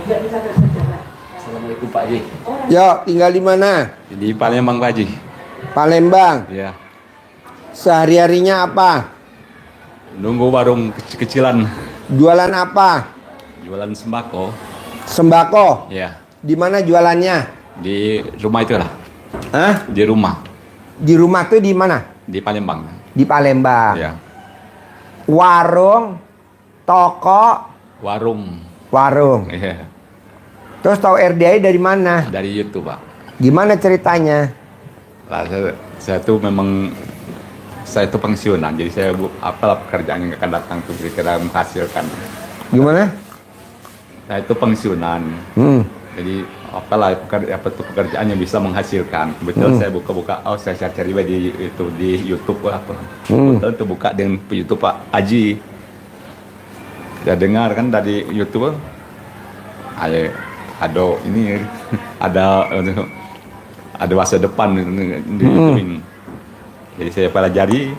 Assalamualaikum Pak Haji. Yo, tinggal di mana? Di Palembang Pak Haji. Palembang. Ya. Sehari-harinya apa? Nunggu warung kecil-kecilan. Jualan apa? Jualan sembako. Sembako. Ya. Di mana jualannya? Di rumah itu lah. Hah? Di rumah. Di rumah tuh di mana? Di Palembang. Di Palembang. Ya. Warung, toko, Warung. warung. Ya. Terus tahu RDI dari mana? Dari YouTube Pak. Gimana ceritanya? Lah, saya tuh memang saya itu pensiunan, jadi saya apalah pekerjaan yang akan datang tuh kira-kira menghasilkan. Gimana? Saya itu pensiunan, jadi apalah pekerjaan yang bisa menghasilkan. Kebetulan saya buka-buka, saya cari di YouTube apa. Kebetulan tuh buka dengan YouTube Pak Haji. Saya dengar kan dari YouTube, ada masa depan di YouTube ini. Jadi saya pelajari.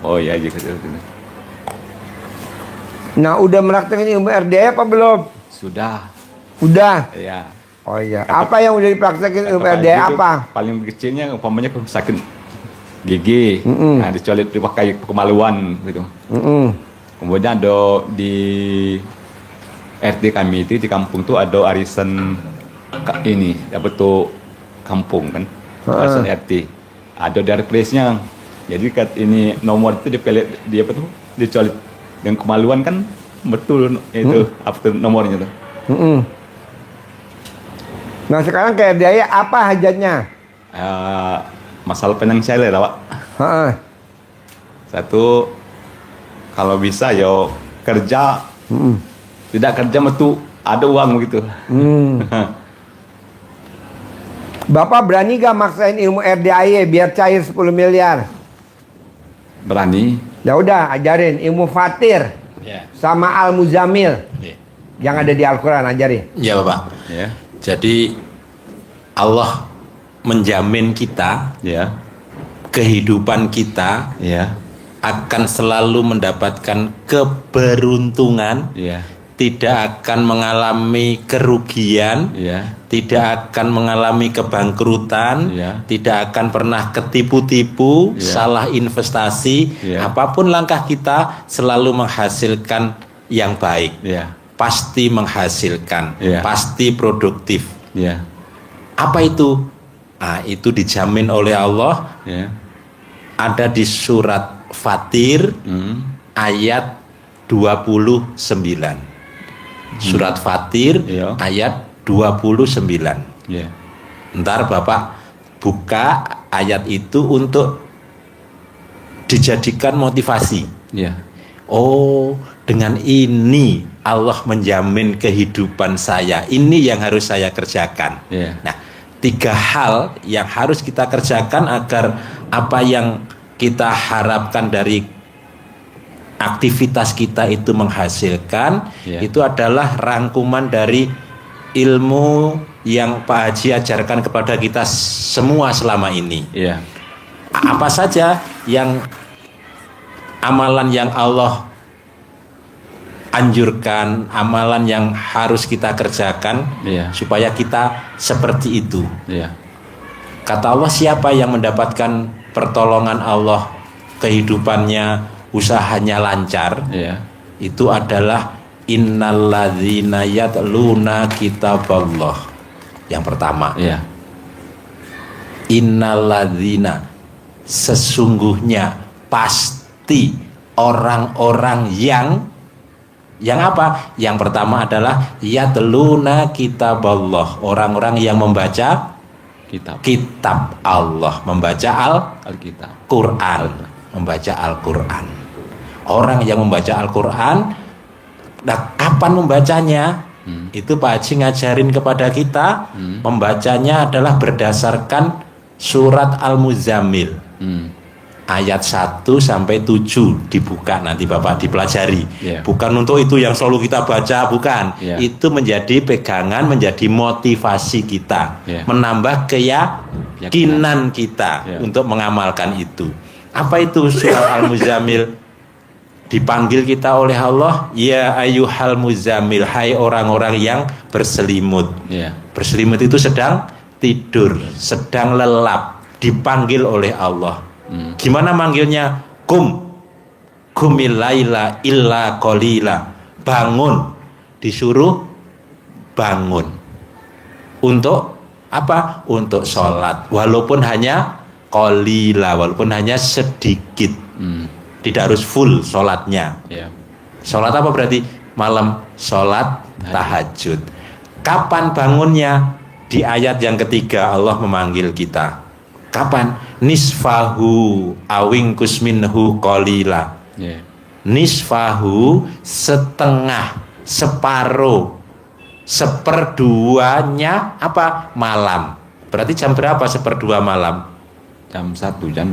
Oh ya gitu. Nah, udah mempraktekin ilmu RDI apa belum? Sudah. Udah. Ya. Oh iya. Apa yang udah dipraktekin ilmu Kata RDI gitu, apa? paling kecilnya umpamanya sakit gigi. Nah, dicolit dipakai kemaluan gitu. Kemudian ada di RT kami itu di kampung tuh ada arisan ini apa tuh kampung kan. Arisan RT. Ada dari place-nya. Jadi ini nomor itu dia apa tuh dicolit dengan kemaluan kan betul itu apa tuh nomornya tuh. Nah, sekarang ke RDI apa hajatnya? Masalah finansial ya Pak. Satu, kalau bisa yo kerja, tidak kerja metu ada uang gitu. Bapak berani gak maksain ilmu RDI biar cair 10 miliar? Berani. Ya udah, ajarin ilmu fatir sama al-muzamil yang ada di Al-Quran, ajarin. Ya Bapak. Ya. Jadi Allah menjamin kita, Ya. kehidupan kita Ya. akan selalu mendapatkan keberuntungan, Ya. tidak akan mengalami kerugian, Ya. tidak akan mengalami kebangkrutan, Ya. tidak akan pernah ketipu-tipu, Ya. salah investasi, Ya. apapun langkah kita selalu menghasilkan yang baik, Ya. pasti menghasilkan, Ya. pasti produktif. Ya. Apa itu? Nah, itu dijamin oleh Allah, Ya. ada di surat Fatir ayat 29. Surat Fatir Iya. ayat 29. Ya. Ntar Bapak buka ayat itu untuk dijadikan motivasi. Ya. Oh, dengan ini Allah menjamin kehidupan saya. Ini yang harus saya kerjakan. Ya. Nah, 3 hal yang harus kita kerjakan agar apa yang kita harapkan dari aktivitas kita itu menghasilkan, itu adalah rangkuman dari ilmu yang Pak Haji ajarkan kepada kita semua selama ini. Ya. Apa saja yang amalan yang Allah anjurkan, amalan yang harus kita kerjakan supaya kita seperti itu. Ya. Kata Allah, siapa yang mendapatkan pertolongan Allah, kehidupannya, usahanya lancar, itu adalah innalladzina yatluna kitaballah. Yang pertama, innalladzina, sesungguhnya pasti orang-orang yang apa? Yang pertama adalah yatluna kitaballah, orang-orang yang membaca kitab Allah, membaca Al-Quran, membaca Al-Quran. Orang yang membaca Al-Quran, nah kapan membacanya? Itu Pak Haji ngajarin kepada kita, membacanya adalah berdasarkan surat Al-Muzammil, ayat 1 sampai 7 dibuka, nanti Bapak dipelajari. Bukan untuk itu yang selalu kita baca, bukan. Itu menjadi pegangan, menjadi motivasi kita, menambah keyakinan kita untuk mengamalkan itu. Apa itu surat Al-Muzammil? dipanggil kita oleh Allah, ya ayyuhal muzammil, hai orang-orang yang berselimut. Berselimut itu sedang tidur, sedang lelap, dipanggil oleh Allah. Gimana manggilnya? Qumil laila illa qalila, bangun, disuruh bangun. Untuk apa? Untuk sholat, walaupun hanya qalila, walaupun hanya sedikit. Tidak harus full sholatnya. Sholat apa berarti? Malam sholat tahajud. Kapan bangunnya? Di ayat yang ketiga Allah memanggil kita. Kapan? Nisfahu awingkus minhu qalila. Nisfahu, setengah, separuh, seperduanya apa? Malam. Berarti jam berapa seperdua malam? Jam 1, jam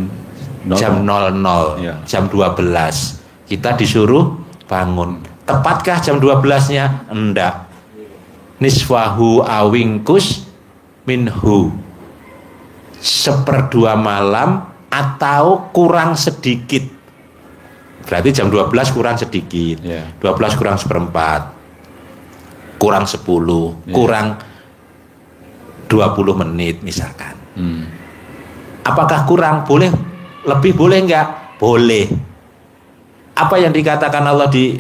00, jam 12. Kita disuruh bangun. Tepatkah jam 12-nya? Enggak. Nisfahu awingkus minhu, seperdua malam atau kurang sedikit. Berarti jam 12 kurang sedikit. 12 kurang seperempat, kurang 10, kurang 20 menit misalkan. Apakah kurang? Boleh lebih, boleh enggak? Boleh. Apa yang dikatakan Allah di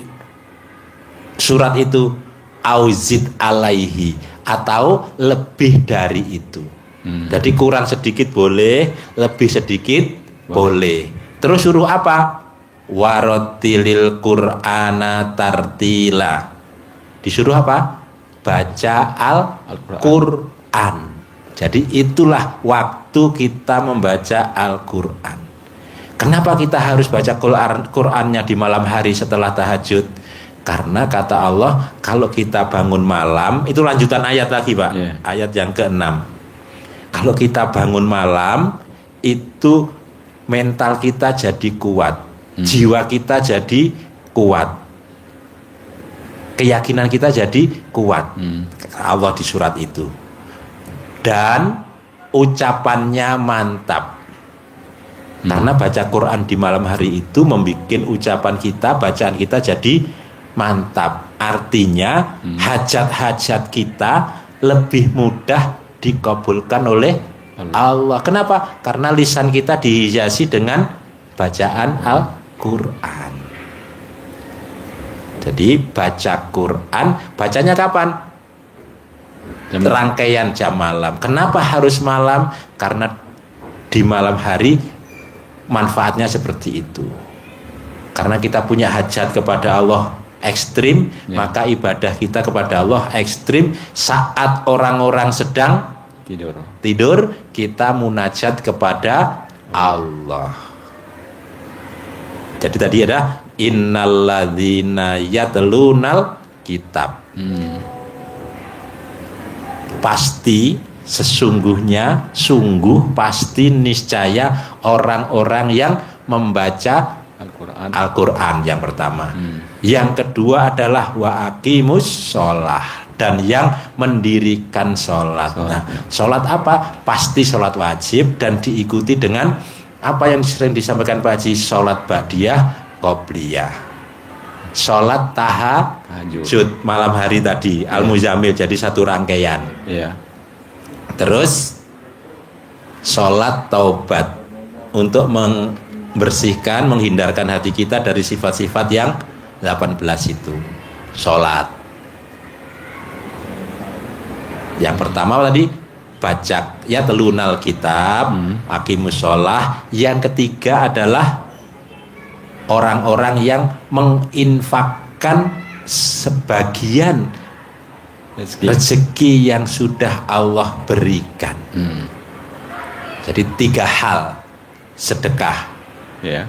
surat itu? Auzid alaihi, atau lebih dari itu. Jadi kurang sedikit boleh, lebih sedikit boleh. Terus suruh apa? Warotilil Qur'ana tartila. Disuruh apa? Baca Al-Qur'an. Jadi itulah waktu kita membaca Al-Qur'an. Kenapa kita harus baca Qur'annya di malam hari setelah tahajud? Karena kata Allah, kalau kita bangun malam, itu lanjutan ayat lagi Pak, ayat yang ke-6. Kalau kita bangun malam, itu mental kita jadi kuat, jiwa kita jadi kuat, keyakinan kita jadi kuat. Allah di surat itu. Dan ucapannya mantap. Karena baca Quran di malam hari itu membuat ucapan kita, bacaan kita jadi mantap. Artinya hajat-hajat kita lebih mudah dikabulkan oleh Allah. Kenapa? Karena lisan kita dihiasi dengan bacaan Al-Quran. Jadi baca Quran, bacanya kapan? Rangkaian jam malam. Kenapa harus malam? Karena di malam hari manfaatnya seperti itu. Karena kita punya hajat kepada Allah ekstrim, maka ibadah kita kepada Allah ekstrim. Saat orang-orang sedang tidur, kita munajat kepada Allah. Jadi tadi ada innalladzina yatlunal kitab. Pasti, sesungguhnya, sungguh, pasti, niscaya orang-orang yang membaca Al-Quran yang pertama. Yang kedua adalah wa aqimus sholah, dan yang mendirikan sholat. Nah, sholat apa? Pasti sholat wajib dan diikuti dengan apa yang sering disampaikan Pak Haji, sholat ba'diyah, qobliyah, sholat tahajud malam hari tadi, Al-Muzammil, jadi satu rangkaian. Terus sholat taubat untuk membersihkan, menghindarkan hati kita dari sifat-sifat yang 18 itu. Sholat yang pertama tadi baca ya telunal kitab, aqimus sholah. Yang ketiga adalah orang-orang yang menginfakkan sebagian rezeki yang sudah Allah berikan. Jadi 3 hal sedekah.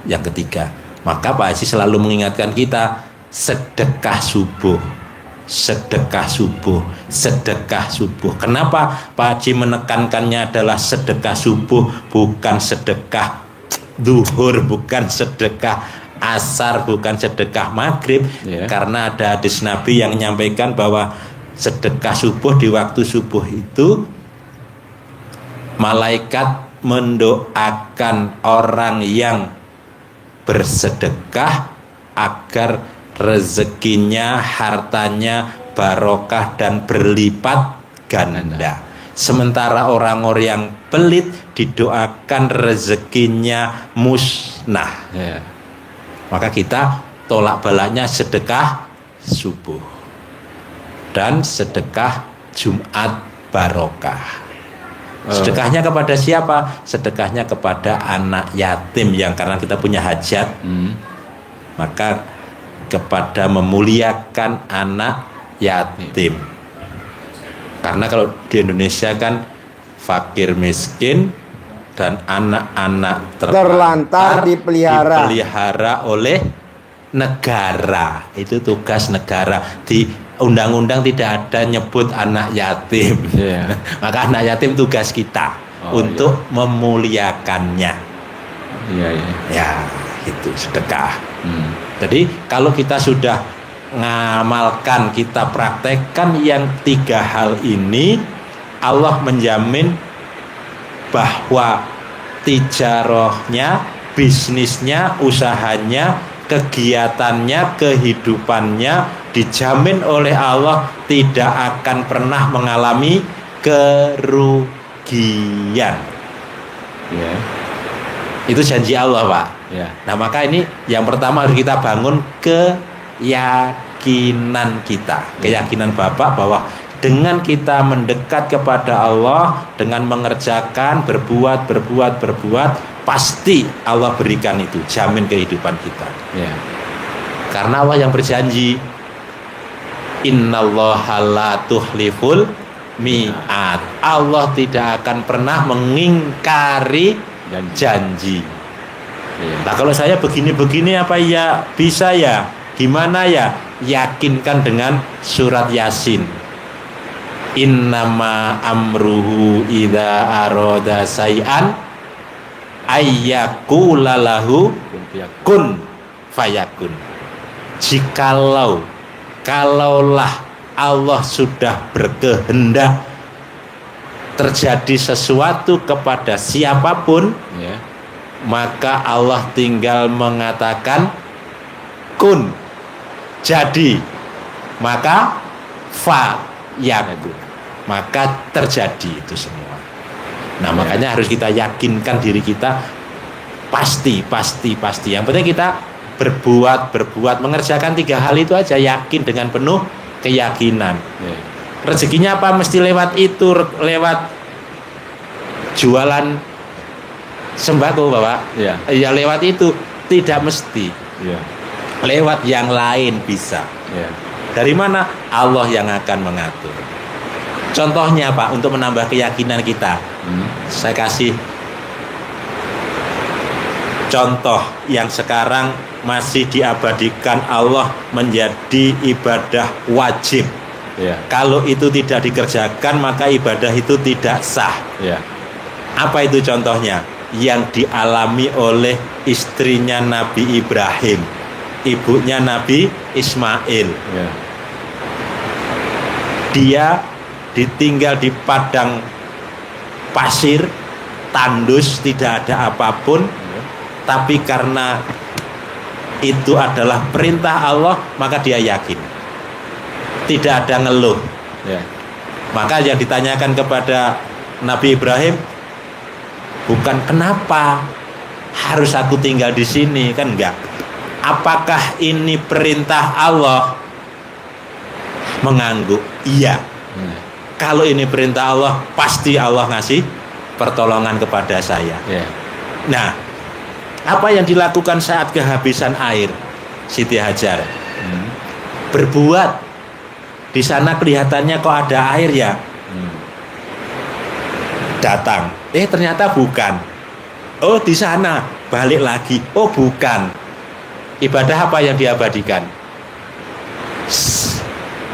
Yang ketiga, maka Pak Haji selalu mengingatkan kita sedekah subuh, sedekah subuh, sedekah subuh. Kenapa Pak Haji menekankannya adalah sedekah subuh, bukan sedekah duhur, bukan sedekah asar, bukan sedekah maghrib? Karena ada hadis Nabi yang menyampaikan bahwa sedekah subuh, di waktu subuh itu malaikat mendoakan orang yang bersedekah agar rezekinya, hartanya barokah dan berlipat ganda. Sementara orang-orang yang pelit didoakan rezekinya musnah. Maka kita tolak balaknya sedekah subuh dan sedekah Jumat barokah. Sedekahnya kepada siapa? Sedekahnya kepada anak yatim yang karena kita punya hajat, maka kepada memuliakan anak yatim. Karena kalau di Indonesia kan fakir miskin dan anak-anak terlantar dipelihara oleh negara. Itu tugas negara. Di undang-undang tidak ada nyebut anak yatim. Maka anak yatim tugas kita untuk memuliakannya. Ya, itu sedekah. Jadi kalau kita sudah ngamalkan, kita praktekkan yang 3 hal ini, Allah menjamin bahwa tijarahnya, bisnisnya, usahanya, kegiatannya, kehidupannya dijamin oleh Allah tidak akan pernah mengalami kerugian. Itu janji Allah, Pak. Nah, maka ini yang pertama harus kita bangun keyakinan kita, keyakinan Bapak bahwa dengan kita mendekat kepada Allah, dengan mengerjakan, berbuat, pasti Allah berikan itu, jamin kehidupan kita. Karena Allah yang berjanji, Innallaha la tuhliful mi'ad. Allah tidak akan pernah mengingkari janji. Nah, kalau saya begini-begini apa ya bisa ya? Gimana ya? Yakinkan dengan surat Yasin. Innama amruhu idza arada say'an ayyakulalahu kun fayakun. Kalaulah Allah sudah berkehendak terjadi sesuatu kepada siapapun, maka Allah tinggal mengatakan kun, jadi, maka yakun, maka terjadi itu semua. Nah, makanya harus kita yakinkan diri kita pasti. Yang penting kita berbuat, mengerjakan 3 hal itu aja, yakin dengan penuh keyakinan. Rezekinya apa? Mesti lewat itu, lewat jualan sembako, Bapak. Ya lewat itu, tidak mesti. Lewat yang lain bisa. Dari mana? Allah yang akan mengatur. Contohnya, Pak, untuk menambah keyakinan kita, saya kasih contoh yang sekarang masih diabadikan Allah menjadi ibadah wajib. Kalau itu tidak dikerjakan, maka ibadah itu tidak sah. Apa itu contohnya? Yang dialami oleh istrinya Nabi Ibrahim, ibunya Nabi Ismail. Dia ditinggal di padang pasir, tandus, tidak ada apapun, tapi karena itu adalah perintah Allah, maka dia yakin, tidak ada ngeluh. Maka yang ditanyakan kepada Nabi Ibrahim bukan kenapa harus aku tinggal di sini, kan enggak. Apakah ini perintah Allah? Mengangguk, iya. Kalau ini perintah Allah, pasti Allah ngasih pertolongan kepada saya. Nah, apa yang dilakukan saat kehabisan air Siti Hajar? Berbuat. Di sana kelihatannya kok ada air ya. Datang, ternyata bukan. Oh, di sana, balik lagi. Oh, bukan. Ibadah apa yang diabadikan?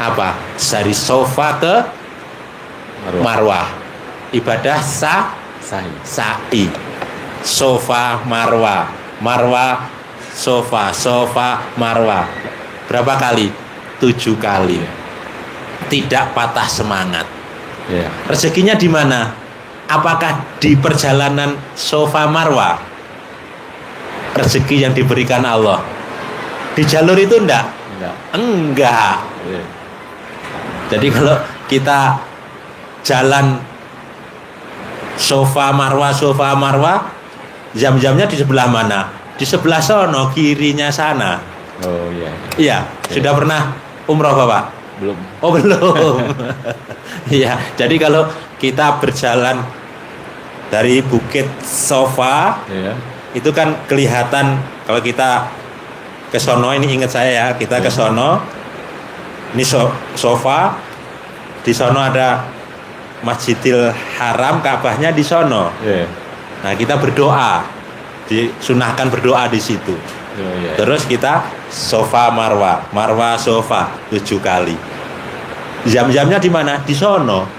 Apa? Dari sofa ke Marwah. Ibadah sa'i. Sofa Marwah, Marwah sofa, sofa Marwah. Berapa kali? 7 kali. Tidak patah semangat. Rezekinya di mana? Apakah di perjalanan sofa Marwah? Rezeki yang diberikan Allah. Di jalur itu enggak? Enggak. Iya. Jadi kalau kita jalan sofa marwah, jam-jamnya di sebelah mana? Di sebelah sono, kirinya sana. Oh iya. Iya, sudah pernah umroh Bapak? Belum. Oh belum. Iya, jadi kalau kita berjalan dari Bukit Sofa, Iya. itu kan kelihatan kalau kita ke sono, ini ingat saya ya, kita ke sono, ini sofa, di sono ada Masjidil Haram, Ka'bahnya di sono. Iya. Nah kita berdoa, disunahkan berdoa di situ. Oh, iya. Terus kita sofa marwah sofa 7 kali. Jam-jamnya di mana? Di sono.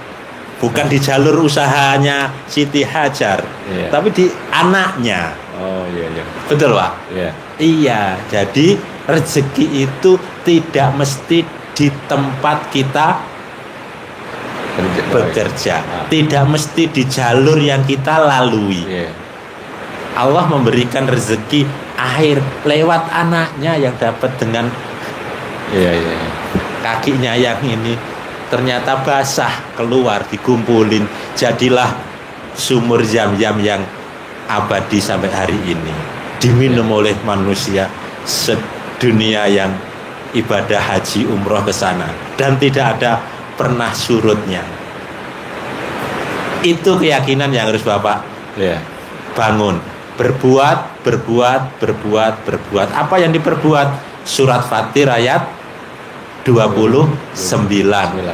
Bukan di jalur usahanya Siti Hajar, Iya. tapi di anaknya. Oh iya iya. Betul Pak? Iya. Iya, jadi rezeki itu tidak mesti di tempat kita bekerja, tidak mesti di jalur yang kita lalui. Iya. Allah memberikan rezeki air lewat anaknya yang dapat dengan Iya iya. kakinya yang ini ternyata basah, keluar dikumpulin, jadilah sumur Zam-Zam yang abadi sampai hari ini, diminum oleh manusia sedunia yang ibadah haji umroh ke sana dan tidak ada pernah surutnya. Itu keyakinan yang harus Bapak Iya. bangun. Berbuat. Apa yang diperbuat? Surat Fatir ayat 29.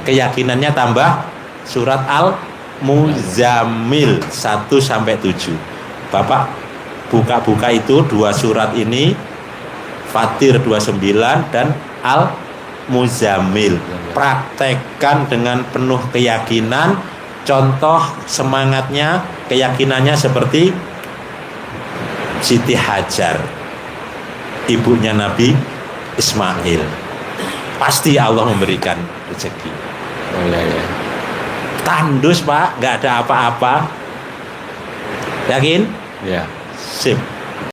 Keyakinannya tambah surat Al-Muzammil 1-7. Bapak buka-buka itu 2 surat ini, Fatir 29 dan Al-Muzammil. Praktekkan dengan penuh keyakinan. Contoh semangatnya, keyakinannya seperti Siti Hajar, ibunya Nabi Ismail. Pasti Allah memberikan rezeki. Oh iya iya. Tandus Pak, nggak ada apa-apa. Yakin? Iya. Sip.